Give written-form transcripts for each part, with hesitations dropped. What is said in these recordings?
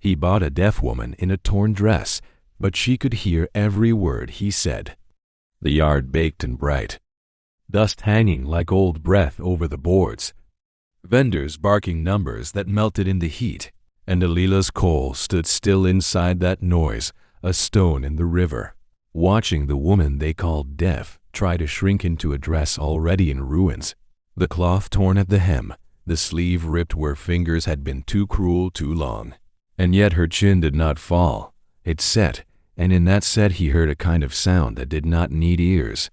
He bought a deaf woman in a torn dress, but she could hear every word he said. The yard baked and bright, dust hanging like old breath over the boards, vendors barking numbers that melted in the heat, and Alila's coal stood still inside that noise, a stone in the river, watching the woman they called deaf try to shrink into a dress already in ruins, the cloth torn at the hem, the sleeve ripped where fingers had been too cruel too long. And yet her chin did not fall. It set, and in that set he heard a kind of sound that did not need ears.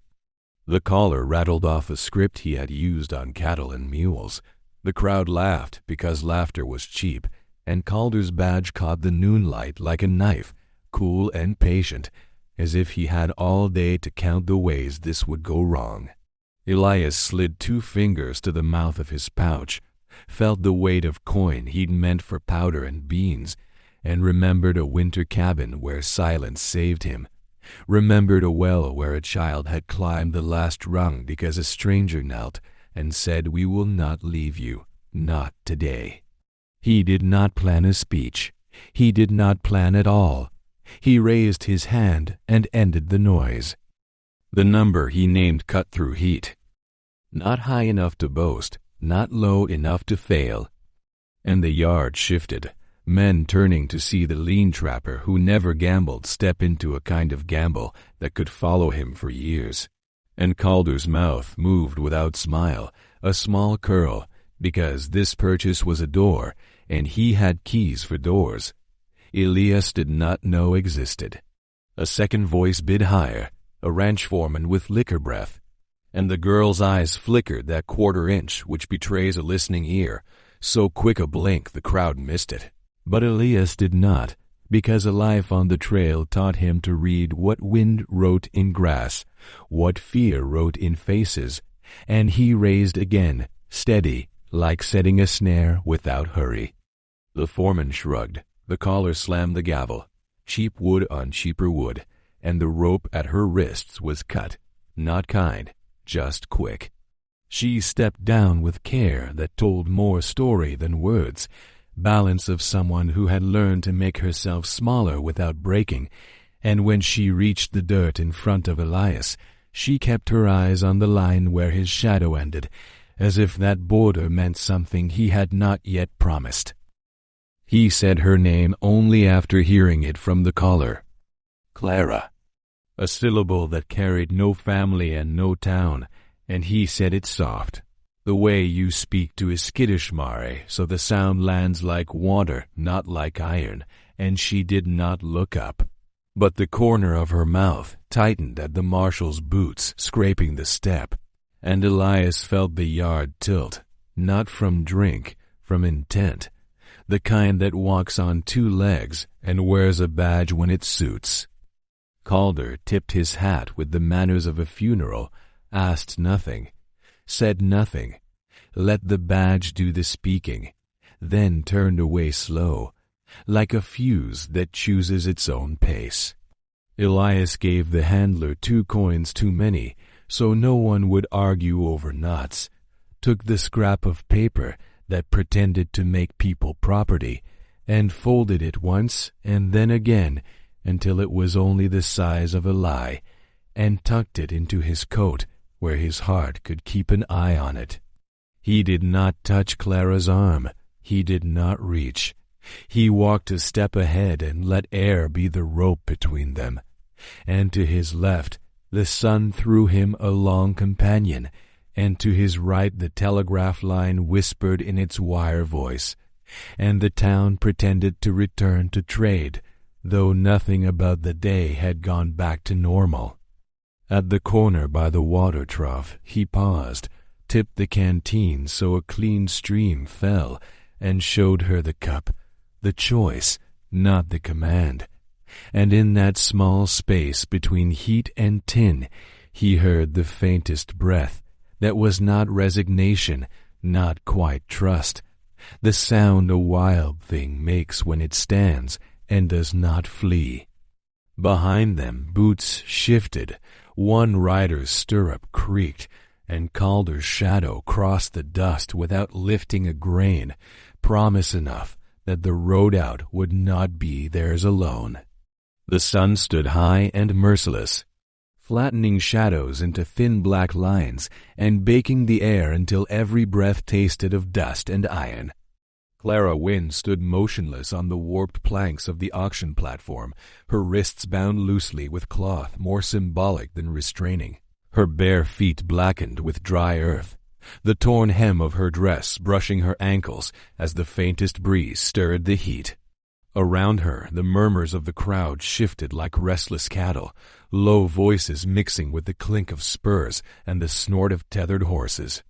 The caller rattled off a script he had used on cattle and mules. The crowd laughed because laughter was cheap, and Calder's badge caught the noonlight like a knife, cool and patient, as if he had all day to count the ways this would go wrong. Elias slid 2 fingers to the mouth of his pouch, felt the weight of coin he'd meant for powder and beans, and remembered a winter cabin where silence saved him, remembered a well where a child had climbed the last rung because a stranger knelt and said, "We will not leave you, not today." He did not plan a speech. He did not plan at all. He raised his hand and ended the noise. The number he named cut through heat. Not high enough to boast, not low enough to fail. And the yard shifted, men turning to see the lean trapper who never gambled step into a kind of gamble that could follow him for years. And Calder's mouth moved without smile, a small curl, because this purchase was a door, and he had keys for doors Elias did not know existed. A second voice bid higher, a ranch foreman with liquor breath, and the girl's eyes flickered that quarter inch which betrays a listening ear, so quick a blink the crowd missed it. But Elias did not, because a life on the trail taught him to read what wind wrote in grass, what fear wrote in faces, and he raised again, steady, like setting a snare without hurry. The foreman shrugged. The caller slammed the gavel. Cheap wood on cheaper wood, and the rope at her wrists was cut, not kind, just quick. She stepped down with care that told more story than words, balance of someone who had learned to make herself smaller without breaking, and when she reached the dirt in front of Elias, she kept her eyes on the line where his shadow ended, as if that border meant something he had not yet promised. He said her name only after hearing it from the caller. Clara. A syllable that carried no family and no town, and he said it soft, the way you speak to a skittish mare, so the sound lands like water, not like iron, and she did not look up. But the corner of her mouth tightened at the marshal's boots scraping the step, and Elias felt the yard tilt, not from drink, from intent, the kind that walks on 2 legs and wears a badge when it suits. Calder tipped his hat with the manners of a funeral, asked nothing, said nothing, let the badge do the speaking, then turned away slow, like a fuse that chooses its own pace. Elias gave the handler 2 coins too many, so no one would argue over knots, took the scrap of paper that pretended to make people property, and folded it once and then again until it was only the size of a lie, and tucked it into his coat where his heart could keep an eye on it. He did not touch Clara's arm. He did not reach. He walked a step ahead and let air be the rope between them. And to his left, the sun threw him a long companion, and to his right the telegraph line whispered in its wire voice, and the town pretended to return to trade, though nothing about the day had gone back to normal. At the corner by the water trough he paused, tipped the canteen so a clean stream fell, and showed her the cup, the choice, not the command. And in that small space between heat and tin he heard the faintest breath, that was not resignation, not quite trust, the sound a wild thing makes when it stands and does not flee. Behind them boots shifted, one rider's stirrup creaked, and Calder's shadow crossed the dust without lifting a grain, promise enough that the road out would not be theirs alone. The sun stood high and merciless, flattening shadows into thin black lines and baking the air until every breath tasted of dust and iron. Clara Wynne stood motionless on the warped planks of the auction platform, her wrists bound loosely with cloth more symbolic than restraining, her bare feet blackened with dry earth, the torn hem of her dress brushing her ankles as the faintest breeze stirred the heat. Around her, the murmurs of the crowd shifted like restless cattle, low voices mixing with the clink of spurs and the snort of tethered horses.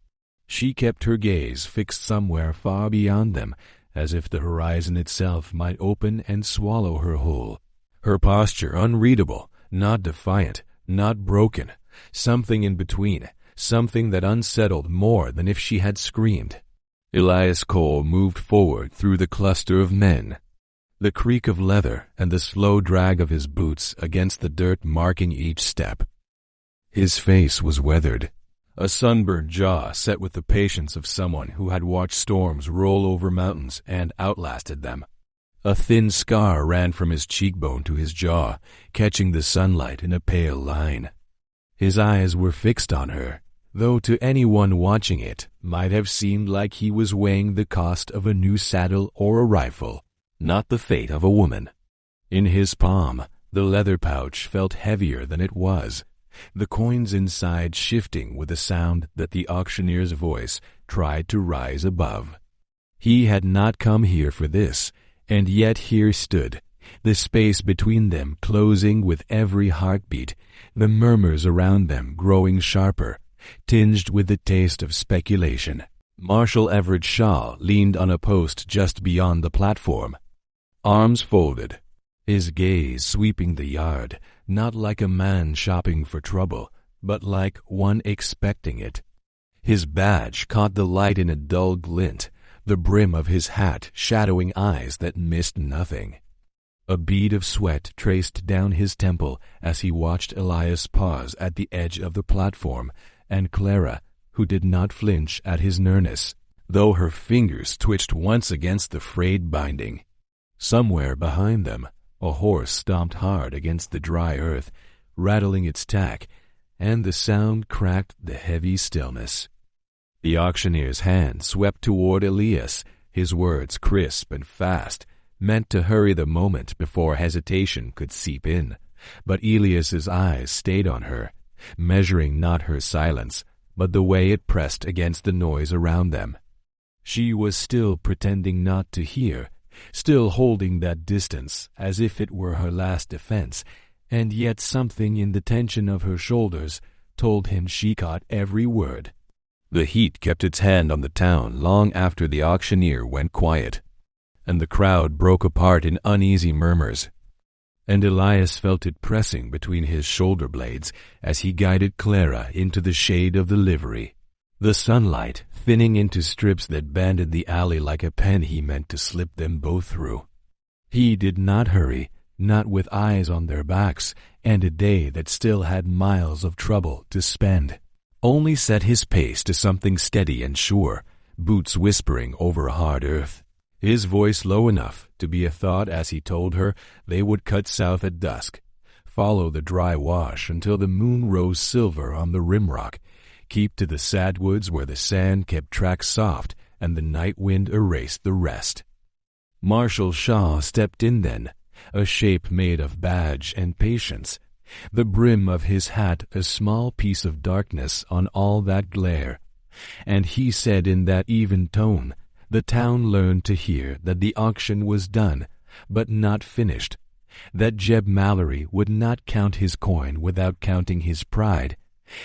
She kept her gaze fixed somewhere far beyond them, as if the horizon itself might open and swallow her whole. Her posture unreadable, not defiant, not broken, something in between, something that unsettled more than if she had screamed. Elias Cole moved forward through the cluster of men, the creak of leather and the slow drag of his boots against the dirt marking each step. His face was weathered, a sunburned jaw set with the patience of someone who had watched storms roll over mountains and outlasted them. A thin scar ran from his cheekbone to his jaw, catching the sunlight in a pale line. His eyes were fixed on her, though to anyone watching it might have seemed like he was weighing the cost of a new saddle or a rifle, not the fate of a woman. In his palm, the leather pouch felt heavier than it was, the coins inside shifting with a sound that the auctioneer's voice tried to rise above. He had not come here for this, and yet here stood, the space between them closing with every heartbeat, the murmurs around them growing sharper, tinged with the taste of speculation. Marshal Everett Shaw leaned on a post just beyond the platform, arms folded, his gaze sweeping the yard, not like a man shopping for trouble, but like one expecting it. His badge caught the light in a dull glint, the brim of his hat shadowing eyes that missed nothing. A bead of sweat traced down his temple as he watched Elias pause at the edge of the platform, and Clara, who did not flinch at his nearness, though her fingers twitched once against the frayed binding. Somewhere behind them, a horse stomped hard against the dry earth, rattling its tack, and the sound cracked the heavy stillness. The auctioneer's hand swept toward Elias, his words crisp and fast, meant to hurry the moment before hesitation could seep in. But Elias's eyes stayed on her, measuring not her silence, but the way it pressed against the noise around them. She was still pretending not to hear, still holding that distance as if it were her last defense, and yet something in the tension of her shoulders told him she caught every word. The heat kept its hand on the town long after the auctioneer went quiet, and the crowd broke apart in uneasy murmurs, and Elias felt it pressing between his shoulder blades as he guided Clara into the shade of the livery. The sunlight thinning into strips that banded the alley like a pen he meant to slip them both through. He did not hurry, not with eyes on their backs and a day that still had miles of trouble to spend. Only set his pace to something steady and sure, boots whispering over hard earth, his voice low enough to be a thought as he told her they would cut south at dusk, follow the dry wash until the moon rose silver on the rimrock, keep to the sadwoods where the sand kept tracks soft and the night wind erased the rest. Marshal Shaw stepped in then, a shape made of badge and patience, the brim of his hat a small piece of darkness on all that glare, and he said in that even tone the town learned to hear that the auction was done, but not finished, that Jeb Mallory would not count his coin without counting his pride,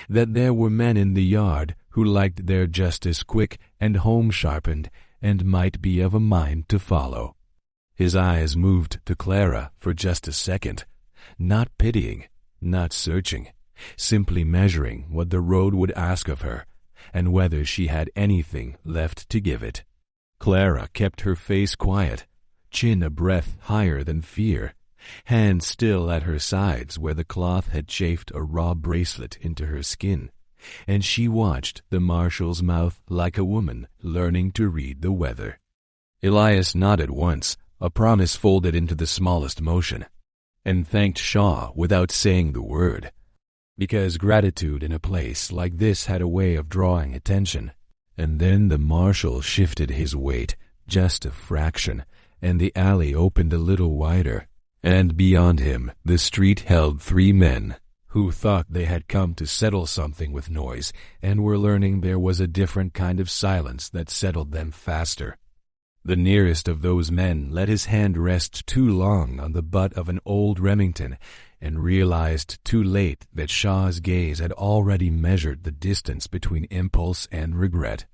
that there were men in the yard who liked their justice quick and home-sharpened and might be of a mind to follow. His eyes moved to Clara for just a second, not pitying, not searching, simply measuring what the road would ask of her, and whether she had anything left to give it. Clara kept her face quiet, chin a breath higher than fear, hands still at her sides where the cloth had chafed a raw bracelet into her skin, and she watched the marshal's mouth like a woman learning to read the weather. Elias nodded once, a promise folded into the smallest motion, and thanked Shaw without saying the word, because gratitude in a place like this had a way of drawing attention. And then the marshal shifted his weight just a fraction, and the alley opened a little wider, and beyond him the street held three men who thought they had come to settle something with noise and were learning there was a different kind of silence that settled them faster. The nearest of those men let his hand rest too long on the butt of an old Remington and realized too late that Shaw's gaze had already measured the distance between impulse and regret.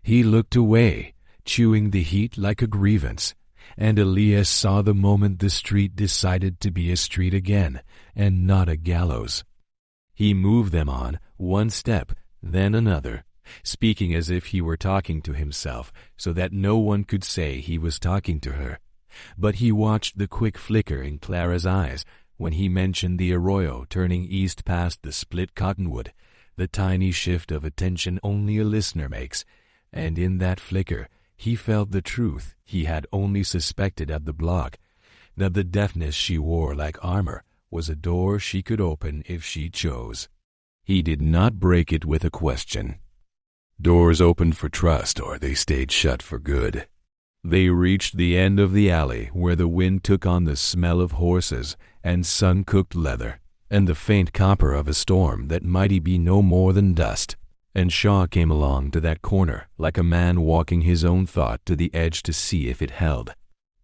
He looked away, chewing the heat like a grievance, and Elias saw the moment the street decided to be a street again, and not a gallows. He moved them on, one step, then another, speaking as if he were talking to himself, so that no one could say he was talking to her. But he watched the quick flicker in Clara's eyes when he mentioned the arroyo turning east past the split cottonwood, the tiny shift of attention only a listener makes, and in that flicker he felt the truth he had only suspected at the block, that the deafness she wore like armor was a door she could open if she chose. He did not break it with a question. Doors opened for trust, or they stayed shut for good. They reached the end of the alley where the wind took on the smell of horses and sun-cooked leather, and the faint copper of a storm that might be no more than dust. And Shaw came along to that corner like a man walking his own thought to the edge to see if it held,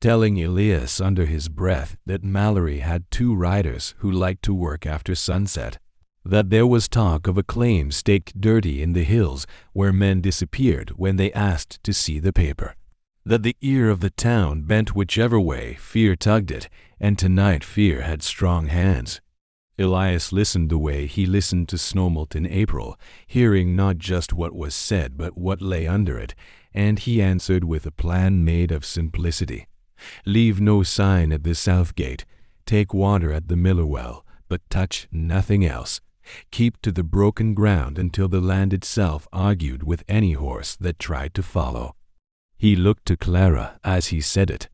telling Elias under his breath that Mallory had two riders who liked to work after sunset, that there was talk of a claim staked dirty in the hills where men disappeared when they asked to see the paper, that the ear of the town bent whichever way fear tugged it, and tonight fear had strong hands. Elias listened the way he listened to Snowmelt in April, hearing not just what was said but what lay under it, and he answered with a plan made of simplicity. Leave no sign at the south gate, take water at the Miller well, but touch nothing else. Keep to the broken ground until the land itself argued with any horse that tried to follow. He looked to Clara as he said it,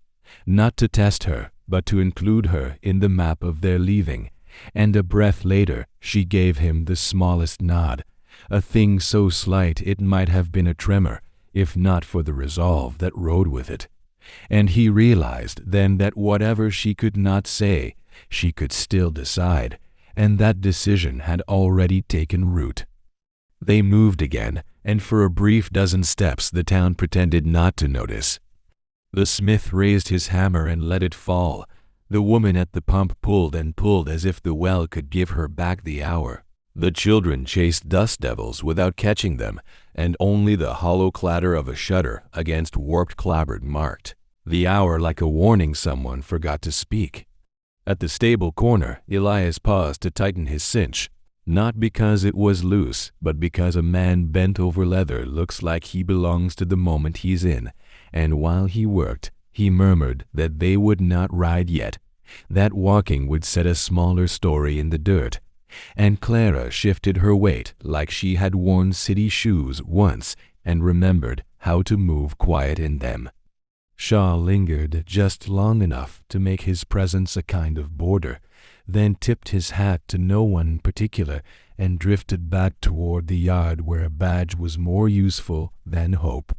not to test her, but to include her in the map of their leaving, and a breath later she gave him the smallest nod, a thing so slight it might have been a tremor, if not for the resolve that rode with it. And he realized then that whatever she could not say, she could still decide, and that decision had already taken root. They moved again, and for a brief dozen steps the town pretended not to notice. The smith raised his hammer and let it fall. The woman at the pump pulled and pulled as if the well could give her back the hour. The children chased dust devils without catching them, and only the hollow clatter of a shutter against warped clapboard marked the hour like a warning someone forgot to speak. At the stable corner, Elias paused to tighten his cinch, not because it was loose, but because a man bent over leather looks like he belongs to the moment he's in, and while he worked, he murmured that they would not ride yet, that walking would set a smaller story in the dirt, and Clara shifted her weight like she had worn city shoes once and remembered how to move quiet in them. Shaw lingered just long enough to make his presence a kind of border, then tipped his hat to no one in particular and drifted back toward the yard where a badge was more useful than hope.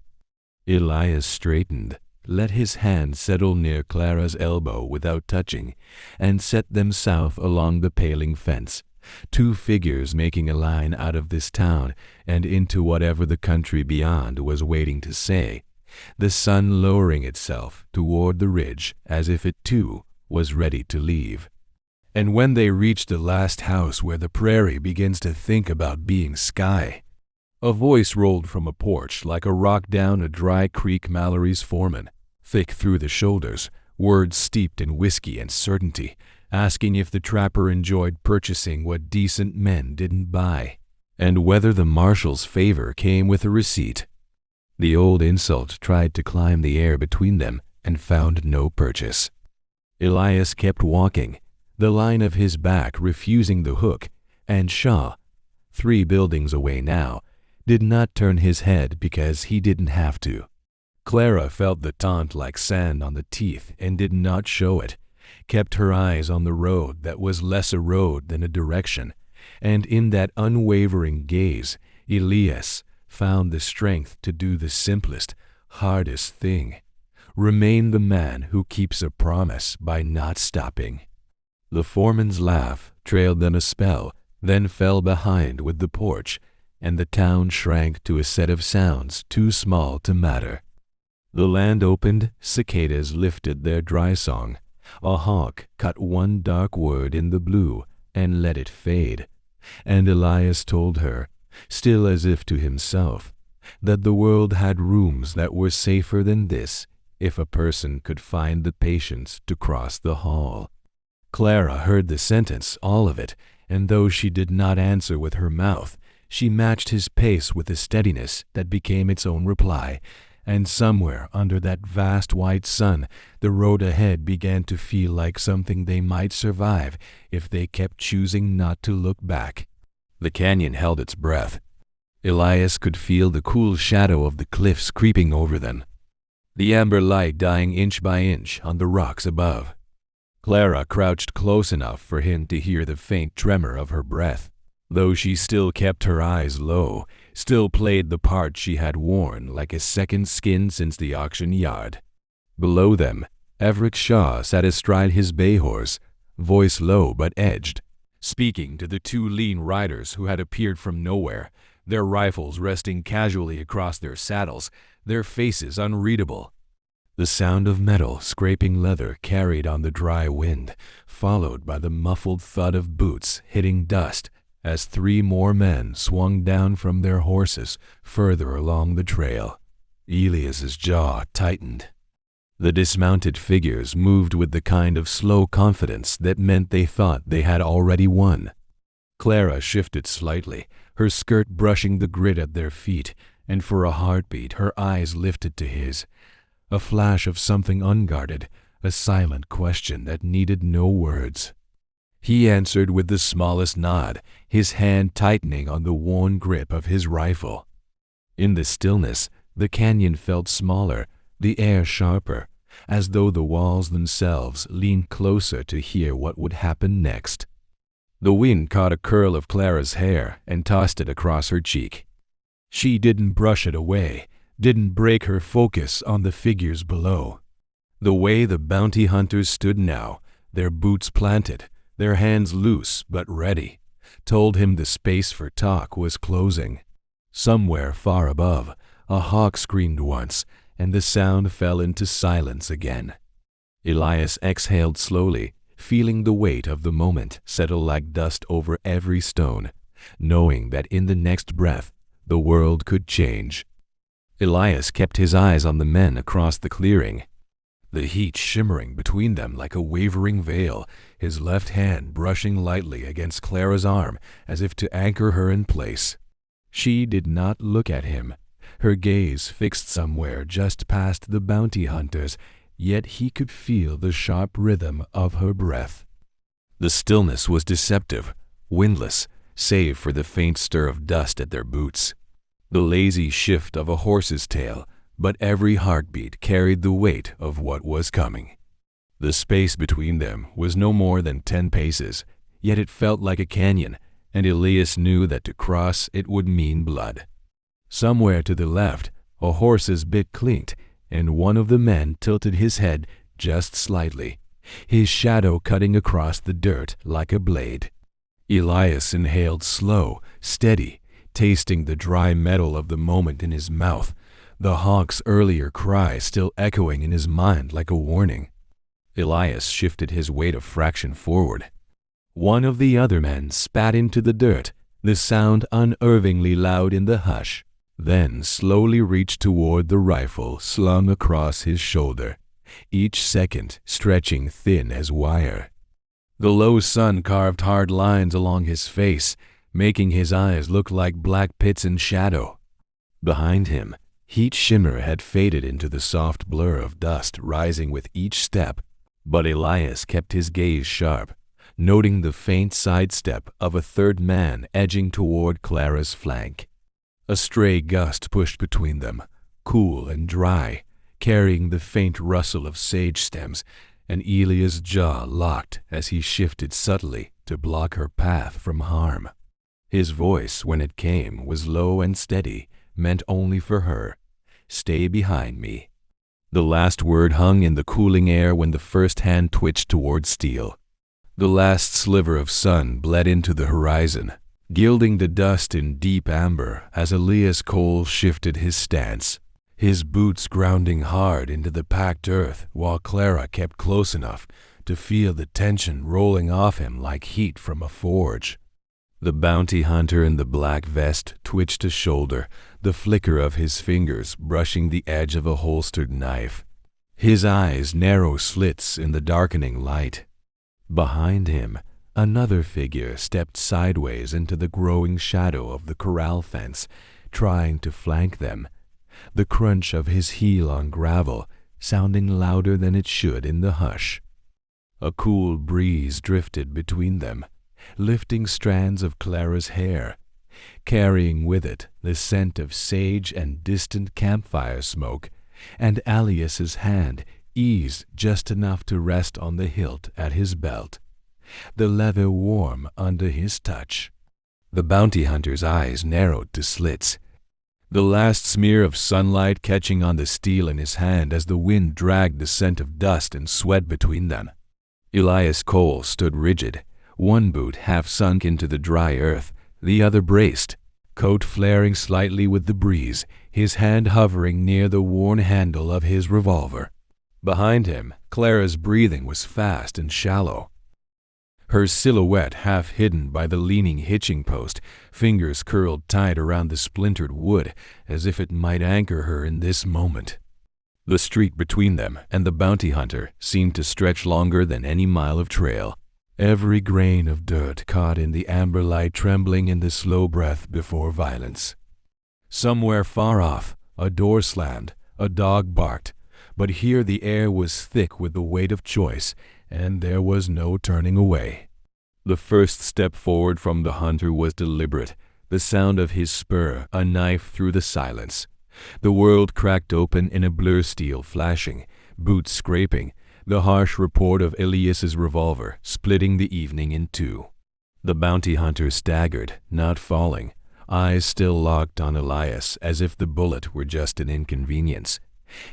Elias straightened, let his hand settle near Clara's elbow without touching, and set them south along the paling fence, two figures making a line out of this town and into whatever the country beyond was waiting to say, the sun lowering itself toward the ridge as if it too was ready to leave. And when they reached the last house where the prairie begins to think about being sky, a voice rolled from a porch like a rock down a dry creek Mallory's foreman, thick through the shoulders, words steeped in whiskey and certainty, asking if the trapper enjoyed purchasing what decent men didn't buy, and whether the marshal's favor came with a receipt. The old insult tried to climb the air between them and found no purchase. Elias kept walking, the line of his back refusing the hook, and Shaw, 3 buildings away now, did not turn his head because he didn't have to. Clara felt the taunt like sand on the teeth and did not show it, kept her eyes on the road that was less a road than a direction, and in that unwavering gaze, Elias found the strength to do the simplest, hardest thing: remain the man who keeps a promise by not stopping. The foreman's laugh trailed them a spell, then fell behind with the porch, and the town shrank to a set of sounds too small to matter. The land opened, cicadas lifted their dry song. A hawk cut one dark word in the blue and let it fade, and Elias told her, still as if to himself, that the world had rooms that were safer than this if a person could find the patience to cross the hall. Clara heard the sentence, all of it, and though she did not answer with her mouth, she matched his pace with a steadiness that became its own reply, and somewhere under that vast white sun, the road ahead began to feel like something they might survive if they kept choosing not to look back. The canyon held its breath. Elias could feel the cool shadow of the cliffs creeping over them, the amber light dying inch by inch on the rocks above. Clara crouched close enough for him to hear the faint tremor of her breath, though she still kept her eyes low, still played the part she had worn like a second skin since the auction yard. Below them, Everett Shaw sat astride his bay horse, voice low but edged, speaking to the two lean riders who had appeared from nowhere, their rifles resting casually across their saddles, their faces unreadable. The sound of metal scraping leather carried on the dry wind, followed by the muffled thud of boots hitting dust as three more men swung down from their horses further along the trail. Elias's jaw tightened. The dismounted figures moved with the kind of slow confidence that meant they thought they had already won. Clara shifted slightly, her skirt brushing the grit at their feet, and for a heartbeat her eyes lifted to his. A flash of something unguarded, a silent question that needed no words. He answered with the smallest nod, his hand tightening on the worn grip of his rifle. In the stillness, the canyon felt smaller, the air sharper, as though the walls themselves leaned closer to hear what would happen next. The wind caught a curl of Clara's hair and tossed it across her cheek. She didn't brush it away, didn't break her focus on the figures below. The way the bounty hunters stood now, their boots planted, their hands loose but ready, told him the space for talk was closing. Somewhere far above, a hawk screamed once, and the sound fell into silence again. Elias exhaled slowly, feeling the weight of the moment settle like dust over every stone, knowing that in the next breath the world could change. Elias kept his eyes on the men across the clearing, the heat shimmering between them like a wavering veil, his left hand brushing lightly against Clara's arm as if to anchor her in place. She did not look at him, her gaze fixed somewhere just past the bounty hunters, yet he could feel the sharp rhythm of her breath. The stillness was deceptive, windless, save for the faint stir of dust at their boots, the lazy shift of a horse's tail, but every heartbeat carried the weight of what was coming. The space between them was no more than 10 paces, yet it felt like a canyon, and Elias knew that to cross it would mean blood. Somewhere to the left, a horse's bit clinked, and one of the men tilted his head just slightly, his shadow cutting across the dirt like a blade. Elias inhaled slow, steady, tasting the dry metal of the moment in his mouth, the hawk's earlier cry still echoing in his mind like a warning. Elias shifted his weight a fraction forward. One of the other men spat into the dirt, the sound unervingly loud in the hush, then slowly reached toward the rifle slung across his shoulder, each second stretching thin as wire. The low sun carved hard lines along his face, making his eyes look like black pits in shadow. Behind him, heat shimmer had faded into the soft blur of dust rising with each step, but Elias kept his gaze sharp, noting the faint sidestep of a third man edging toward Clara's flank. A stray gust pushed between them, cool and dry, carrying the faint rustle of sage stems, and Elia's jaw locked as he shifted subtly to block her path from harm. His voice, when it came, was low and steady, meant only for her. "Stay behind me." The last word hung in the cooling air when the first hand twitched toward steel. The last sliver of sun bled into the horizon, gilding the dust in deep amber as Elias Cole shifted his stance, his boots grounding hard into the packed earth while Clara kept close enough to feel the tension rolling off him like heat from a forge. The bounty hunter in the black vest twitched a shoulder, the flicker of his fingers brushing the edge of a holstered knife. His eyes narrow slits in the darkening light. Behind him, another figure stepped sideways into the growing shadow of the corral fence, trying to flank them, the crunch of his heel on gravel sounding louder than it should in the hush. A cool breeze drifted between them, lifting strands of Clara's hair, carrying with it the scent of sage and distant campfire smoke, and Alias's hand eased just enough to rest on the hilt at his belt, the leather warm under his touch. The bounty hunter's eyes narrowed to slits, the last smear of sunlight catching on the steel in his hand as the wind dragged the scent of dust and sweat between them. Elias Cole stood rigid, one boot half sunk into the dry earth, the other braced, coat flaring slightly with the breeze, his hand hovering near the worn handle of his revolver. Behind him, Clara's breathing was fast and shallow, her silhouette half hidden by the leaning hitching post, fingers curled tight around the splintered wood as if it might anchor her in this moment. The street between them and the bounty hunter seemed to stretch longer than any mile of trail, every grain of dirt caught in the amber light trembling in the slow breath before violence. Somewhere far off, a door slammed, a dog barked, but here the air was thick with the weight of choice, and there was no turning away. The first step forward from the hunter was deliberate, the sound of his spur a knife through the silence. The world cracked open in a blur, steel flashing, boots scraping, the harsh report of Elias's revolver splitting the evening in two. The bounty hunter staggered, not falling, eyes still locked on Elias as if the bullet were just an inconvenience,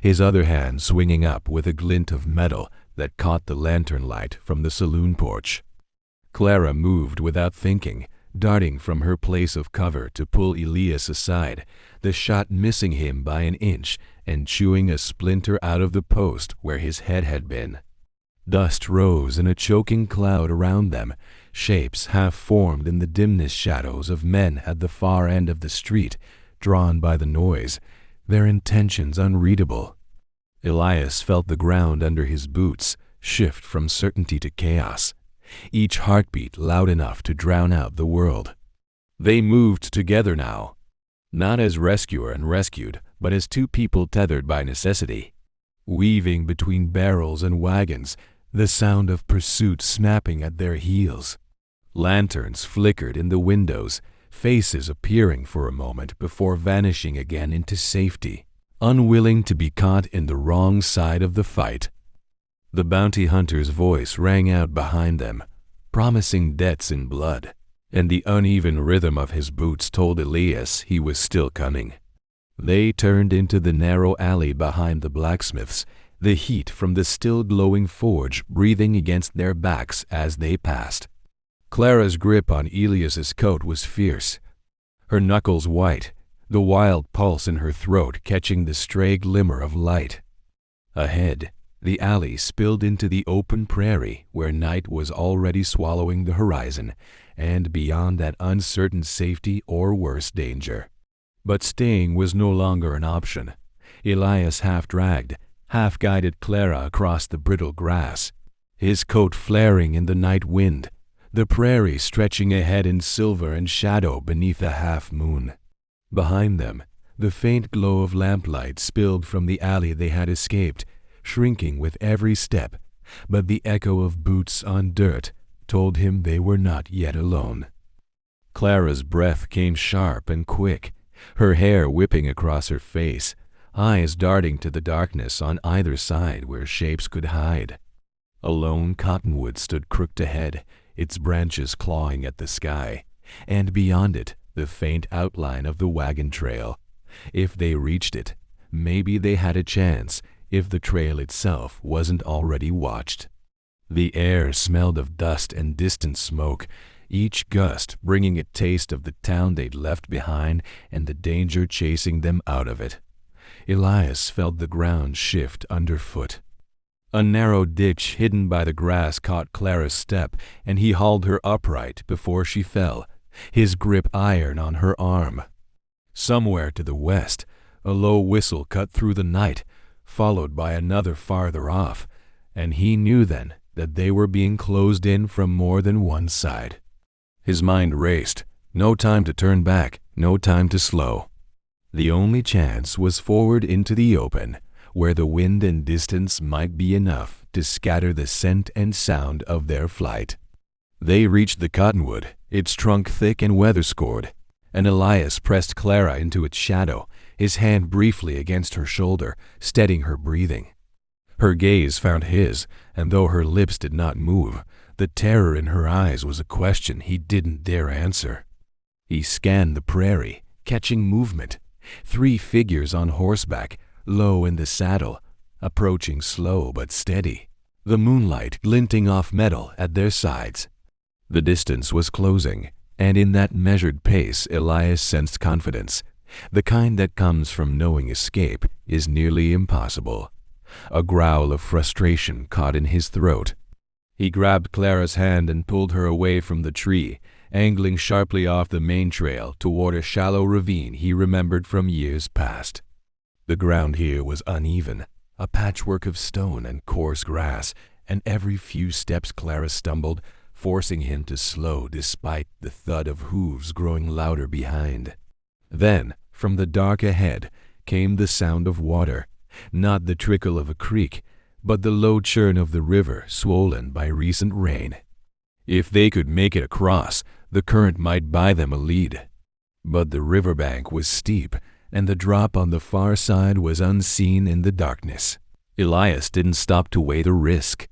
his other hand swinging up with a glint of metal that caught the lantern light from the saloon porch. Clara moved without thinking, darting from her place of cover to pull Elias aside, the shot missing him by an inch and chewing a splinter out of the post where his head had been. Dust rose in a choking cloud around them, shapes half formed in the dimness shadows of men at the far end of the street, drawn by the noise, their intentions unreadable. Elias felt the ground under his boots shift from certainty to chaos, each heartbeat loud enough to drown out the world. They moved together now, not as rescuer and rescued, but as two people tethered by necessity, weaving between barrels and wagons, the sound of pursuit snapping at their heels. Lanterns flickered in the windows, faces appearing for a moment before vanishing again into safety, unwilling to be caught in the wrong side of the fight. The bounty hunter's voice rang out behind them, promising debts in blood, and the uneven rhythm of his boots told Elias he was still coming. They turned into the narrow alley behind the blacksmith's, the heat from the still glowing forge breathing against their backs as they passed. Clara's grip on Elias's coat was fierce, her knuckles white, the wild pulse in her throat catching the stray glimmer of light. Ahead, the alley spilled into the open prairie where night was already swallowing the horizon, and beyond that uncertain safety or worse danger. But staying was no longer an option. Elias half-dragged, half-guided Clara across the brittle grass, his coat flaring in the night wind, the prairie stretching ahead in silver and shadow beneath a half-moon. Behind them, the faint glow of lamplight spilled from the alley they had escaped, shrinking with every step, but the echo of boots on dirt told him they were not yet alone. Clara's breath came sharp and quick, her hair whipping across her face, eyes darting to the darkness on either side where shapes could hide. A lone cottonwood stood crooked ahead, its branches clawing at the sky, and beyond it, the faint outline of the wagon trail. If they reached it, maybe they had a chance if the trail itself wasn't already watched. The air smelled of dust and distant smoke, each gust bringing a taste of the town they'd left behind and the danger chasing them out of it. Elias felt the ground shift underfoot. A narrow ditch hidden by the grass caught Clara's step, and he hauled her upright before she fell, his grip iron on her arm. Somewhere to the west, a low whistle cut through the night, followed by another farther off, and he knew then that they were being closed in from more than one side. His mind raced. No time to turn back, no time to slow. The only chance was forward into the open, where the wind and distance might be enough to scatter the scent and sound of their flight. They reached the cottonwood, its trunk thick and weather-scored, and Elias pressed Clara into its shadow, his hand briefly against her shoulder, steadying her breathing. Her gaze found his, and though her lips did not move, the terror in her eyes was a question he didn't dare answer. He scanned the prairie, catching movement. 3 figures on horseback, low in the saddle, approaching slow but steady, the moonlight glinting off metal at their sides. The distance was closing, and in that measured pace Elias sensed confidence, the kind that comes from knowing escape is nearly impossible. A growl of frustration caught in his throat. He grabbed Clara's hand and pulled her away from the tree, angling sharply off the main trail toward a shallow ravine he remembered from years past. The ground here was uneven, a patchwork of stone and coarse grass, and every few steps Clara stumbled, forcing him to slow despite the thud of hooves growing louder behind. Then, from the dark ahead, came the sound of water, not the trickle of a creek, but the low churn of the river swollen by recent rain. If they could make it across, the current might buy them a lead. But the riverbank was steep, and the drop on the far side was unseen in the darkness. Elias didn't stop to weigh the risk.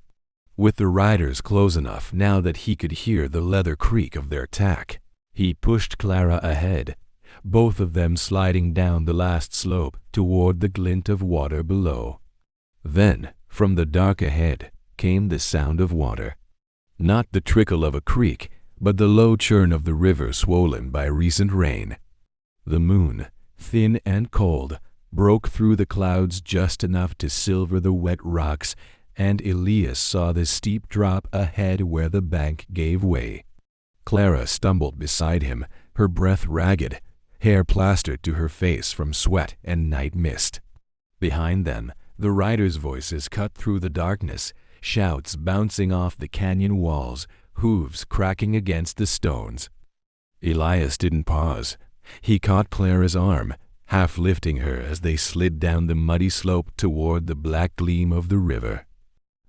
With the riders close enough now that he could hear the leather creak of their tack, he pushed Clara ahead, both of them sliding down the last slope toward the glint of water below. Then, from the dark ahead, came the sound of water. Not the trickle of a creek, but the low churn of the river swollen by recent rain. The moon, thin and cold, broke through the clouds just enough to silver the wet rocks, and Elias saw the steep drop ahead where the bank gave way. Clara stumbled beside him, her breath ragged, hair plastered to her face from sweat and night mist. Behind them, the riders' voices cut through the darkness, shouts bouncing off the canyon walls, hooves cracking against the stones. Elias didn't pause. He caught Clara's arm, half lifting her as they slid down the muddy slope toward the black gleam of the river.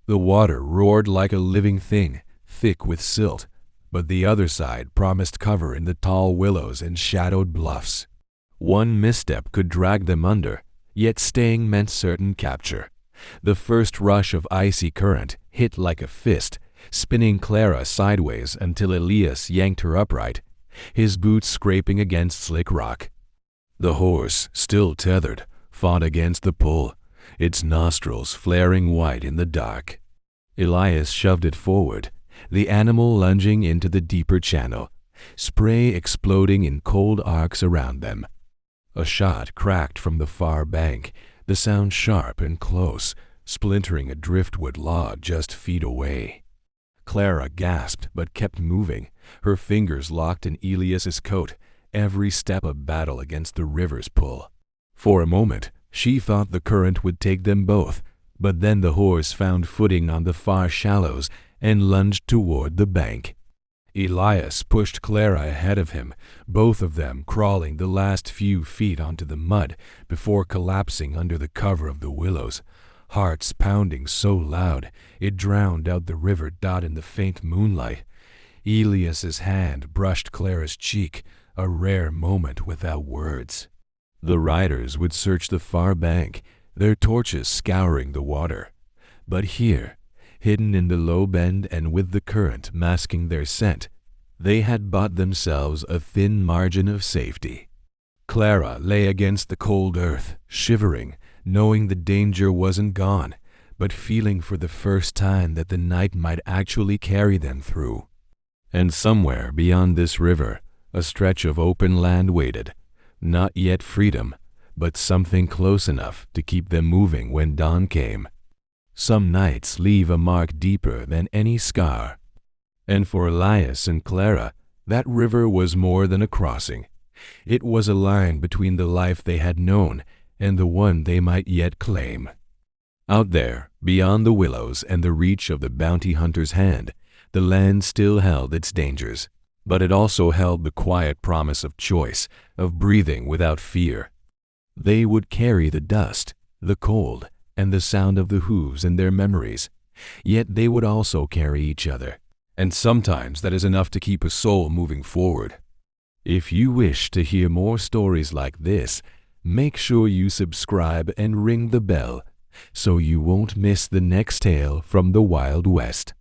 The water roared like a living thing, thick with silt, but the other side promised cover in the tall willows and shadowed bluffs. One misstep could drag them under, yet staying meant certain capture. The first rush of icy current hit like a fist, spinning Clara sideways until Elias yanked her upright, his boots scraping against slick rock. The horse, still tethered, fought against the pull, its nostrils flaring white in the dark. Elias shoved it forward, the animal lunging into the deeper channel, spray exploding in cold arcs around them. A shot cracked from the far bank, the sound sharp and close, splintering a driftwood log just feet away. Clara gasped but kept moving, her fingers locked in Elias's coat, every step a battle against the river's pull. For a moment, she thought the current would take them both, but then the horse found footing on the far shallows and lunged toward the bank. Elias pushed Clara ahead of him, both of them crawling the last few feet onto the mud before collapsing under the cover of the willows, hearts pounding so loud it drowned out the river dot in the faint moonlight. Elias's hand brushed Clara's cheek, a rare moment without words. The riders would search the far bank, their torches scouring the water. But here, hidden in the low bend and with the current masking their scent, they had bought themselves a thin margin of safety. Clara lay against the cold earth, shivering, knowing the danger wasn't gone, but feeling for the first time that the night might actually carry them through. And somewhere beyond this river, a stretch of open land waited, not yet freedom, but something close enough to keep them moving when dawn came. Some nights leave a mark deeper than any scar. And for Elias and Clara, that river was more than a crossing. It was a line between the life they had known and the one they might yet claim. Out there, beyond the willows and the reach of the bounty hunter's hand, the land still held its dangers, but it also held the quiet promise of choice, of breathing without fear. They would carry the dust, the cold, and the sound of the hooves in their memories, yet they would also carry each other, and sometimes that is enough to keep a soul moving forward. If you wish to hear more stories like this, make sure you subscribe and ring the bell so you won't miss the next tale from the Wild West.